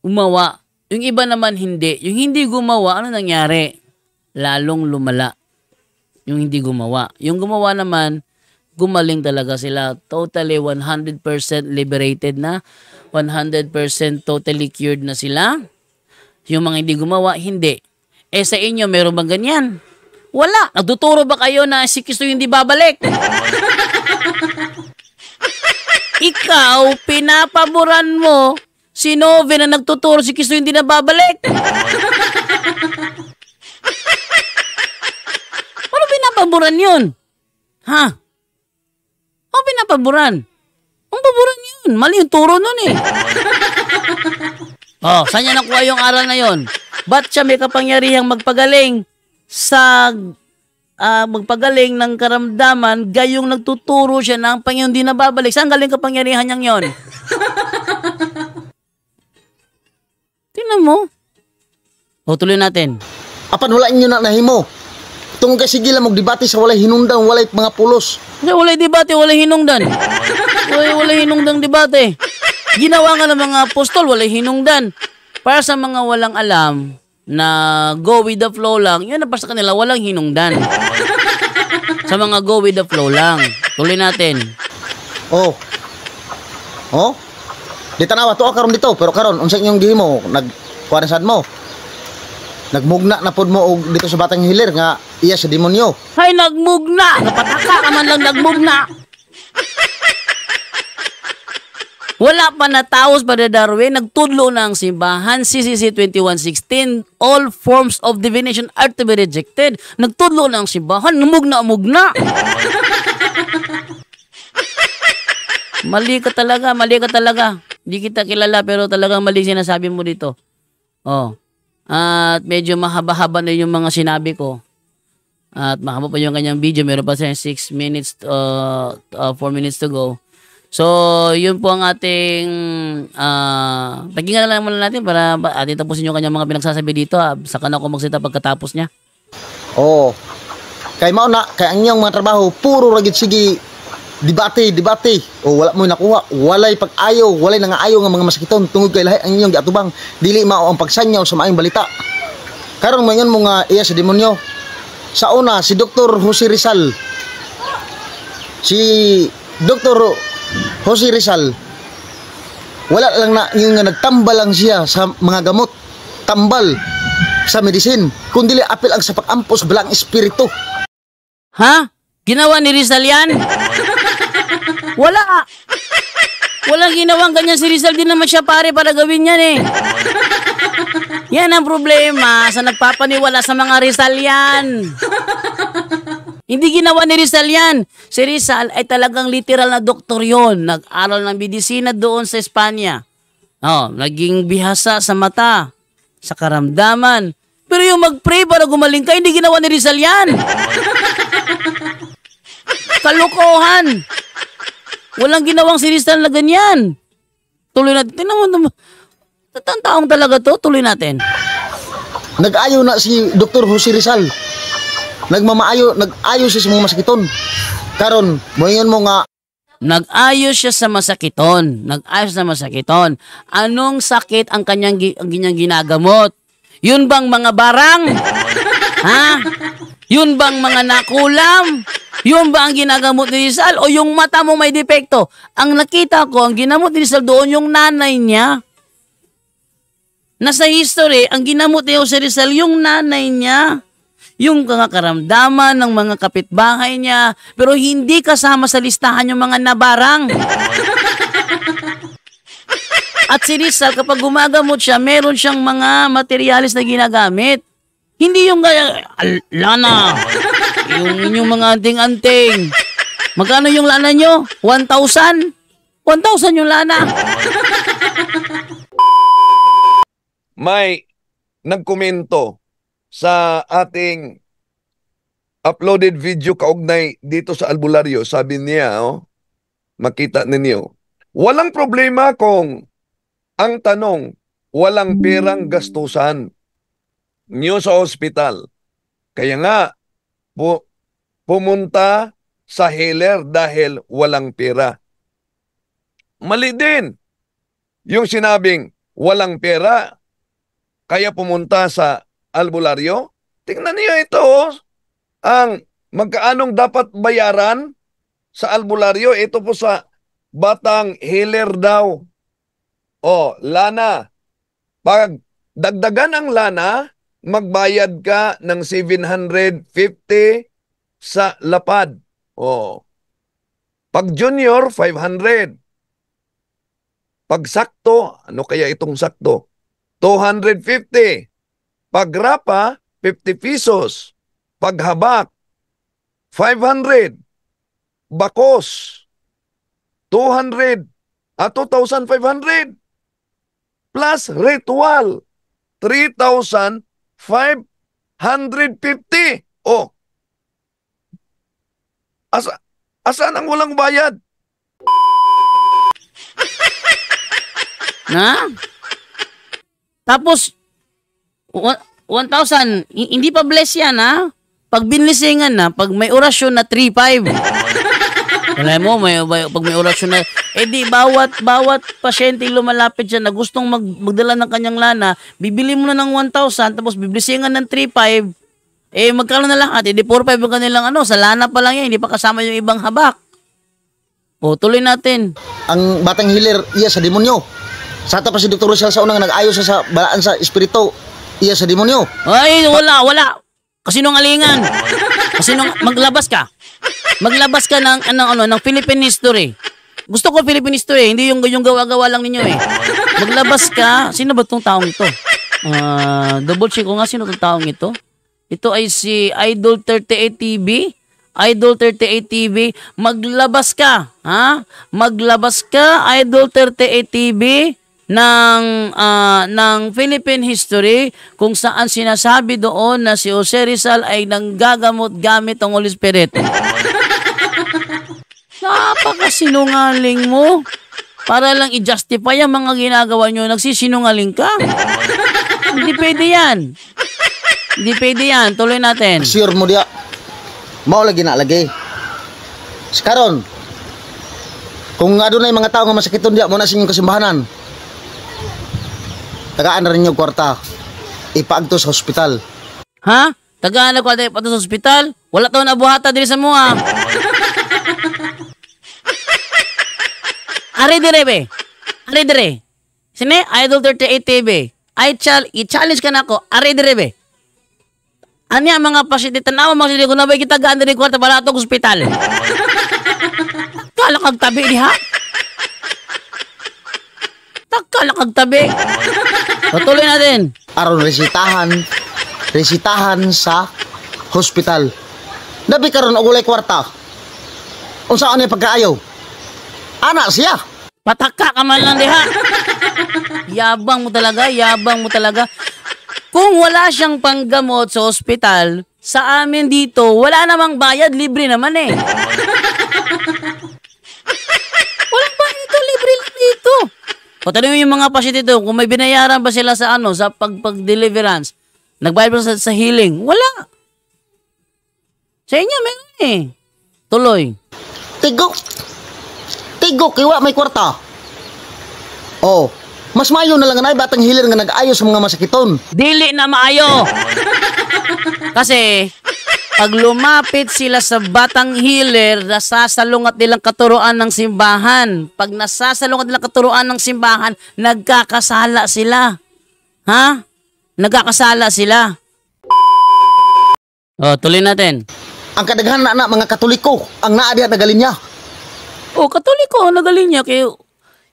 A: gumawa. Yung iba naman hindi. Yung hindi gumawa, ano nangyari? Lalong lumala. Yung hindi gumawa. Yung gumawa naman, gumaling talaga sila. Totally 100% liberated na. 100% totally cured na sila. Yung mga hindi gumawa, hindi. Sa inyo, meron bang ganyan? Wala. Nagtuturo ba kayo na si Kristo hindi babalik? Ikaw, pinapaboran mo si Nove na nagtuturo si Kristo hindi na babalik. Ano pinapaboran yun? Ano pinapaboran? Ang paboran yun. Mali yung turo nun . Saan niya nakuha yung aral na yun? Ba't siya may kapangyarihang magpagaling sa magpagaling ng karamdaman gayong nagtuturo siya ng Panginoon di na babalik? Saan galing kapangyarihan niyang yon? Tingnan mo. Tuloy natin.
B: Apan wala inyo na nahimo. Tungod kay sige lang magdebate sa walay hinungdan, walay mga pulos.
A: Walay debate, walay hinungdan. Walay hinungdang debate. Ginawa nga ng mga apostol, walay hinungdan. Para sa mga walang alam na go with the flow lang, yun na para sa kanila, walang hinungdan. Sa mga go with the flow lang. Tuloy natin.
B: Di tanawa to karon dito, pero karon unsa inyong gihimo nagkuanasad mo? Nagmugna na pod mo og dito sa batang hilir nga iya sa demonyo.
A: Hay nagmugna, napataka ka man lang nagmugna. Wala pa nataos Father Darwin, nagtudlo na ang simbahan, CCC 2116, all forms of divination are to be rejected. Nagtudlo na ang simbahan, mugna. Mali ka talaga. Hindi kita kilala pero talagang mali sinasabi mo dito. At medyo mahaba-haba na yung mga sinabi ko. At mahaba pa yung kanyang video. Meron pa siya 6 minutes, 4 minutes to go. So, yun po ang ating pakinggan na lang muna natin para atin tapusin yung kanyang mga pinagsasabi dito. Saka na ako magsita pagkatapos niya.
B: Kay mao na, kay ang inyong mga trabaho, puro ragit sige debate. O wala mo nakuha. Walay pag-ayo, walay nangaayo nga mga masakiton tungod kay lahi ang inyong giatubang. Dili mao ang pagsanyaw sa maayong balita. Karon moingon mo nga iya sa demonyo. Sa una si Dr. Jose Rizal. Si Dr. Jose Rizal wala lang na yung nagtambal lang siya sa mga gamot, tambal sa medicine, kundi apil ang sa pag-ampos balang espiritu.
A: Ha? Ginawa ni Rizal yan? Wala. Walang ginawang ganyan si Rizal. Din naman siya pare para gawin yan eh. Yan ang problema sa nagpapaniwala sa mga Rizal yan. Hindi ginawa ni Rizal yan. Si Rizal ay talagang literal na doktor yon. Nag-aral ng medisina doon sa Espanya. Naging bihasa sa mata, sa karamdaman. Pero yung mag-pray para gumaling ka, hindi ginawa ni Rizal yan. Kalokohan. Walang ginawang si Rizal na ganyan. Tuloy natin. Tingnan mo, taong talaga to. Tuloy natin.
B: Nag-ayo na si Dr. Jose Rizal. Nag-ayo siya sa mga masakiton. Karon, moingon mo nga
A: nag-ayos siya sa masakiton. Anong sakit ang kanyang ginagamot? Yun bang mga barang? Ha? Yun bang mga nakulam? Yun ba ang ginagamot ni Rizal? O yung mata mo may depekto? Ang nakita ko, ang ginamot ni Rizal doon yung nanay niya. Nasa history, ang ginamot ni Jose Rizal yung nanay niya. Yung karamdaman ng mga kapitbahay niya, pero hindi kasama sa listahan yung mga nabarang. At si Rizal, kapag gumagamot siya, meron siyang mga materialis na ginagamit. Hindi yung lana, yung inyong mga anting-anting. Magkano yung lana nyo? 1,000? 1,000 yung lana.
D: May nagkomento sa ating uploaded video kaugnay dito sa albularyo. Sabi niya, makita ninyo, walang problema kung ang tanong, walang perang gastusan niyo sa ospital. Kaya nga, pumunta sa healer dahil walang pera. Mali din yung sinabing walang pera, kaya pumunta sa albularyo. Tingnan niyo ito, ang magkaanong dapat bayaran sa albularyo. Ito po sa batang healer daw. Lana. Pag dagdagan ang lana, magbayad ka ng 750 sa lapad. Pag junior, 500. Pag sakto, ano kaya itong sakto? 250. Pag rapa, 50 pesos. Pag habak, 500. Bakos, 200. 2,500. Plus ritual, 3,550. Asan ang walang bayad?
A: Na? Tapos, 1,000, hindi pa bless yan, ha? Pag binlisingan na, pag may orasyon na 3,500. Alam mo, pag may orasyon na, di bawat pasyente lumalapit dyan na gustong magdala ng kanyang lana, bibili mo na ng 1,000, tapos biblisingan ng 3,500, magkano na lahat? Di 4,500 ang kanilang sa lana pa lang yan, hindi pa kasama yung ibang habak. Tuloy natin.
B: Ang batang healer, iya sa demonyo. Sata pa si Dr. Rizal sa unang nag-ayos sa balaan sa espiritu, iya sa demonyo.
A: Ay, wala. Kasinungalingan. Maglabas ka. Maglabas ka ng Philippine history. Gusto ko Philippine history, hindi yung gawa-gawa lang ninyo eh. Maglabas ka. Sino ba tong taong ito? Double check ko nga sino tong taong ito. Ito ay si Idol 38 TV. Idol 38 TV, maglabas ka, ha? Maglabas ka, Idol 38 TV ng Philippine history kung saan sinasabi doon na si Jose Rizal ay nanggagamot gamit ang Holy Spirit. Napakasinungaling mo. Para lang i-justify ang mga ginagawa nyo, nagsisinungaling ka. Hindi pwede yan. Hindi pwede yan. Tuloy natin.
B: Sure mo diya. Mao lagi na lagi. Karon, Kung adunay mga tao nga masakiton diya mo na sa inyong kasimbahanan. Tagaan na rin yung kwarta. Ipaagto sa hospital.
A: Ha? Tagaan na ko pa sa ospital? Wala taon na buhata diri sa mua. Ari dire be. Ari dire. Sine Idol 38 TV. I-challenge ka na ako. Ari dire be. Ani ang mga pasyente tanawa mga sili ko na ba kita gaan diri kwarta para atong ospital. Kala kag tabi diha. Takala kag tabi. Patuloy natin.
B: Aron resitahan sa hospital. Nabi karon og walay kwarta. Unsa ani pagkaayo? Ana siya.
A: Pataka ka man lang diha. Yabang mo talaga. Kung wala siyang panggamot sa ospital, sa amin dito, wala namang bayad, libre naman eh. Walang bayad dito, libre lang dito. O tanong yung mga pasyente dito, kung may binayaran ba sila sa sa pag-deliverance, nagbayad ba sa healing? Wala. Sa inyo, meron eh. Tuloy.
B: Tigo, kiwa may kwarta. Oh, mas mayo na lang na batang hilir nga nag-ayo sa mga masakiton.
A: Dili na maayo. Kasi, pag lumapit sila sa batang healer, nasasalungat nilang katuruan ng simbahan. Pag nasasalungat nilang katuruan ng simbahan, nagkakasala sila. Ha? Nagkakasala sila. O, tuloy natin.
B: Ang kadaghan na mga Katoliko, ang naa diha nagalinya.
A: O, Katoliko, nagaling niya. Kaya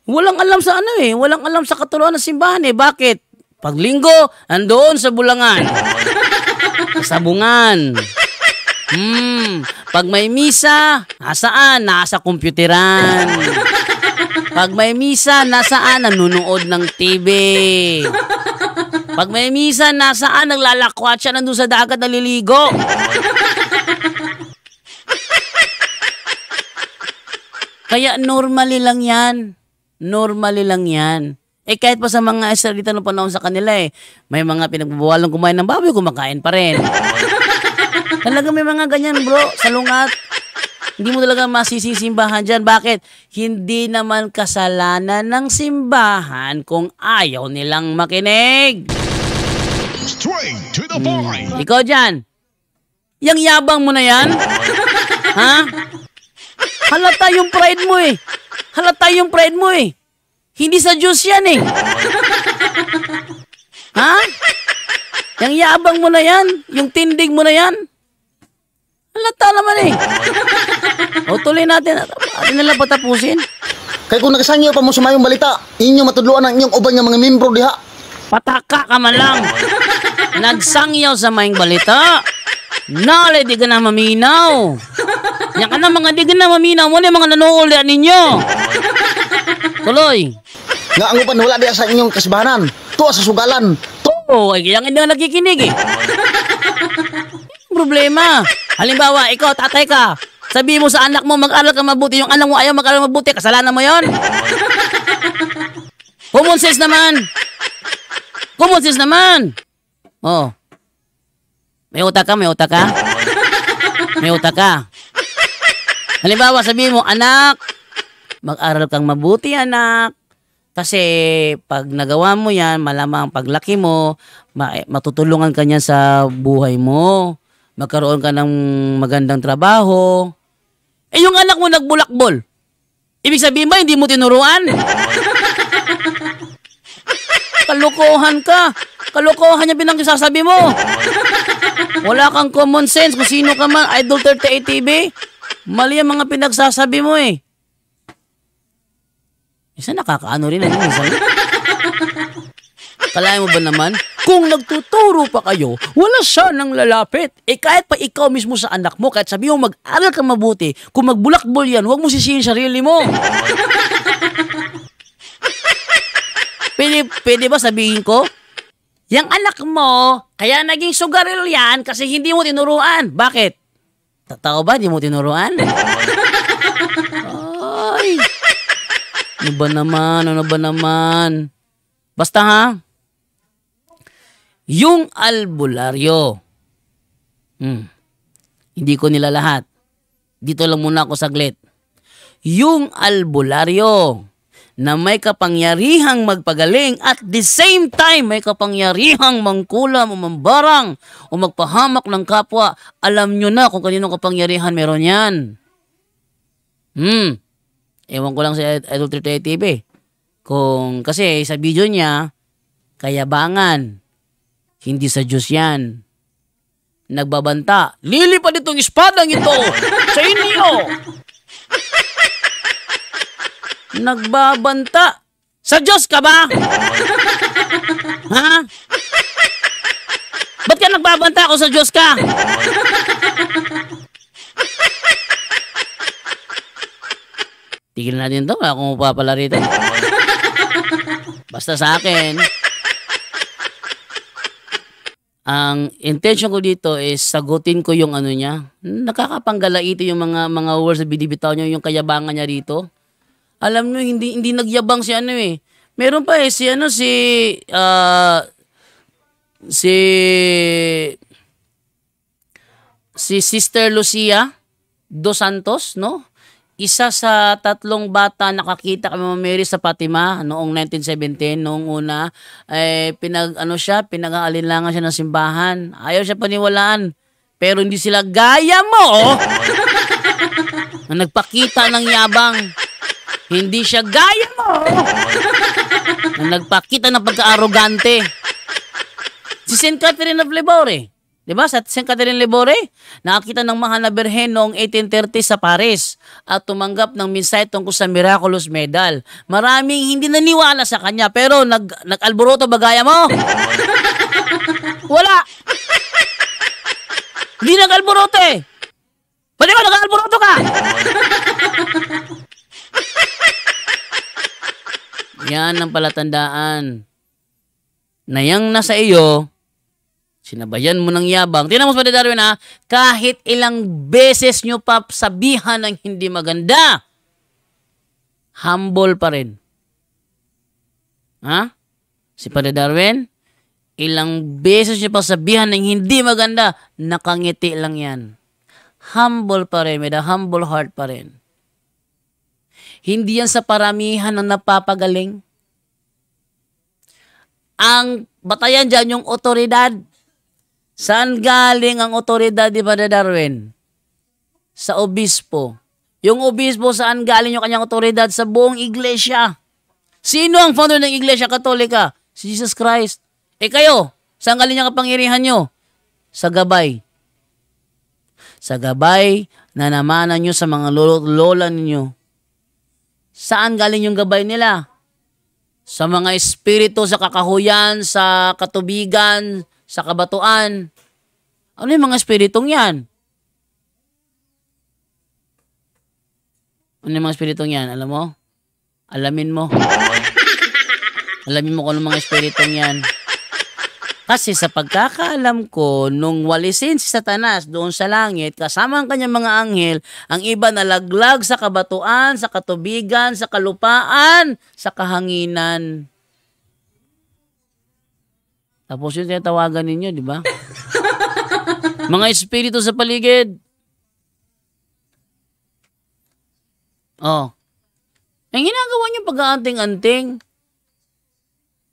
A: walang alam sa walang alam sa katuruan ng simbahan eh. Bakit? Pag linggo, andoon sa Bulangan. Sa Sabungan. Pag may misa, nasaan? Nasa kompyuteran. Pag may misa, nasaan? Nanonood ng TV. Pag may misa, nasaan? Naglalakwat siya nandun sa dagat naliligo. Kaya normally lang yan. Normally lang yan. Eh kahit pa sa mga Israelita nung panahon sa kanila may mga pinagbabawalang kumain ng baboy, kumakain pa rin. Talaga may mga ganyan bro, salungat. Hindi mo talaga masisisimbahan dyan. Bakit? Hindi naman kasalanan ng simbahan kung ayaw nilang makinig.
C: Straight to the point.
A: Ikaw dyan, yang yabang mo na yan? Ha? Halata yung pride mo eh. Halata yung pride mo eh. Hindi sa Diyos yan eh. Ha? Yang yabang mo na yan, yung tindig mo na yan. Halata naman eh. O tuloy natin. Ano nalang patapusin?
B: Kaya kung nagasangyo pa mo sa mayong balita, inyo matudloan ang inyong uban nga mga membro diha.
A: Pataka ka man lang. Nagsangyaw sa maing balita. Nalay, di ka na maminaw. Yan ka na mga di ka na maminaw mo na mga nanouli ninyo. Tuloy.
B: Nga ang uban wala diha sa inyong kasibahanan. Tuwa sa sugalan.
A: Oo, ay kaya hindi nga nakikinig eh. Problema. Halimbawa, ikaw, tatay ka. Sabi mo sa anak mo, mag-aral ka mabuti. Yung anak mo ayaw mag-aral mabuti. Kasalanan mo yon. Common sense naman. Common sense naman. Oh. May utak ka, may utak ka. May utak ka. Halimbawa, sabi mo, anak, mag-aral kang mabuti, anak. Kasi pag nagawa mo yan, malamang paglaki mo, matutulungan ka niyan sa buhay mo. Magkaroon ka ng magandang trabaho. Eh yung anak mo nagbulakbol. Ibig sabihin ba hindi mo tinuruan? Kalokohan ka. Kalokohan yung pinagsasabi mo. Wala kang common sense kung sino ka man, Idol 38 TV. Mali ang mga pinagsasabi mo eh. Isa nakakaano rin ano minsan. Kalahin mo ba naman? Kung nagtuturo pa kayo, wala siya nang lalapit. Eh kahit pa ikaw mismo sa anak mo, kahit sabi mo mag-aral ka mabuti, kung magbulakbol yan, huwag mo sisihin sarili mo. Pwede ba sabihin ko? Yang anak mo, kaya naging sugaril yan kasi hindi mo tinuruan. Bakit? Totoo ba? Hindi mo tinuruan? Ay. Ano ba naman? Ano ba naman? Basta ha? Yung albularyo. Hindi ko nila lahat. Dito lang muna ako saglit. yung albularyo na may kapangyarihang magpagaling at the same time may kapangyarihang mangkulam o mambarang o magpahamak ng kapwa. Alam nyo na kung kaninong kapangyarihan meron yan. Ewan ko lang sa Idol 38 TV. Kasi sa video niya, kayabangan. Hindi sa Diyos yan. Nagbabanta. Lilipad itong espadang ito sa inyo. Nagbabanta. Sa Diyos ka ba? Ha? Ba't ka nagbabanta kung sa Diyos ka? Tigil natin ito. Wala akong mapapala rito. Basta sa akin, ang intention ko dito is sagutin ko yung ano niya. Nakakapanggalaito yung mga words na binibitaw niya, yung kayabangan niya rito. Alam niyo, hindi nagyabang si ano eh. Meron pa eh, si Sister Lucia Dos Santos, no? Isa sa 3 bata nakakita kay Mama Mary sa Fatima noong 1917, noong una, pinag-aalinlangan siya ng simbahan. Ayaw siya paniwalaan. Pero hindi sila gaya mo, na nagpakita ng yabang. Hindi siya gaya mo, na nagpakita ng pagka-arrogante. Si St. Catherine of Lebourgh, di ba? Sa St. Catherine Lebourgh, nakakita ng mahal na birhen noong 1830 sa Paris at tumanggap ng minsay tungkol sa Miraculous Medal. Maraming hindi naniwala sa kanya, pero nag-alboroto ba gaya mo? Wala. Hindi nag-alboroto eh. Pwede ba nag-alboroto ka? Yan ang palatandaan na yang nasa iyo, sinabayan mo ng yabang. Tingnan mo sa Darwin ha, kahit ilang beses nyo pa sabihan ng hindi maganda, humble pa rin. Ha? Si Padre Darwin, ilang beses nyo pa sabihan ng hindi maganda, nakangiti lang yan. Humble pa rin, with a humble heart pa rin. Hindi yan sa paramihan ng napapagaling. Ang batayan dyan yung otoridad. Saan galing ang otoridad ni Padre Darwin? Sa obispo. Yung obispo, saan galing yung kanyang otoridad? Sa buong iglesia. Sino ang founder ng Iglesia Katolika? Si Jesus Christ. Kayo, saan galing yung kapangyarihan nyo? Sa gabay. Sa gabay na namanan nyo sa mga lola ninyo. Saan galing yung gabay nila? Sa mga espiritu, sa kakahuyan, sa katubigan, sa kabatuan. Ano yung mga espiritong yan? Ano yung mga espiritong yan? Alam mo? Alamin mo. Alamin mo kung ano mga espiritong yan. Kasi sa pagkakaalam ko, nung walisin si Satanas doon sa langit, kasama ang kanyang mga anghel, ang iba nalaglag sa kabatuan, sa katubigan, sa kalupaan, sa kahanginan. Tapos yung tinatawagan ninyo, di ba? Mga espiritu sa paligid. Oh. Ang ginagawa niyo pag-aanting-anting.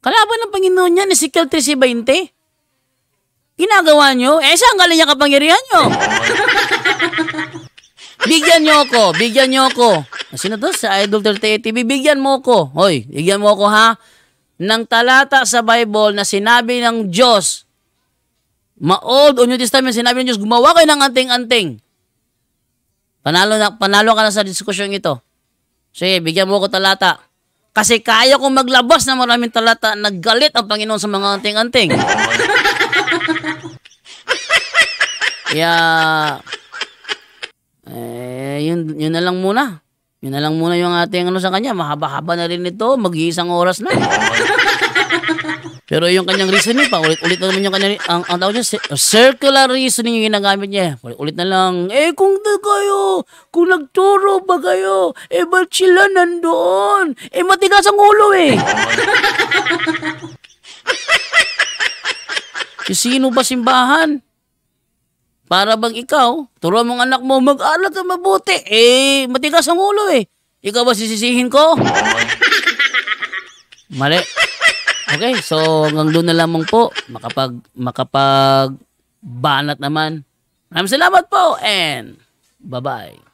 A: Kalaban ng Panginoon yan, Ezekiel 13:20. Ginagawa nyo? Saan galing yung kapangyarihan nyo? Bigyan nyo ako. Sino to? Sa Idol 38 TV, bigyan mo ako. Hoy, bigyan mo ako ha. Ng talata sa Bible na sinabi ng Diyos, Ma-Old o New Testament, sinabi ng Diyos, gumawa kayo ng anting-anting. Panalo ka na sa diskusyong ito. Sige, bigyan mo ako talata. Kasi kaya kong maglabas ng maraming talata, naggalit ang Panginoon sa mga anting-anting. Kaya, yun na lang muna. Yun na lang muna yung ating sa kanya. Mahaba-haba na rin ito. Mag-iisang oras na. Pero yung kanyang reasoning pa, ulit na naman yung kanyang, ang tawag niya, circular reasoning yung ginagamit niya. Ulit na lang, kung nagturo ba kayo, ba't sila nandoon? Matigas ang ulo Sino ba simbahan? Para bang ikaw, turuan mong anak mo, mag-aral ka mabuti. Matigas ang ulo Ikaw ba sisisihin ko? Mali. Okay, so hanggang doon na lamang po. Makapag banat naman. Maraming salamat po and bye-bye.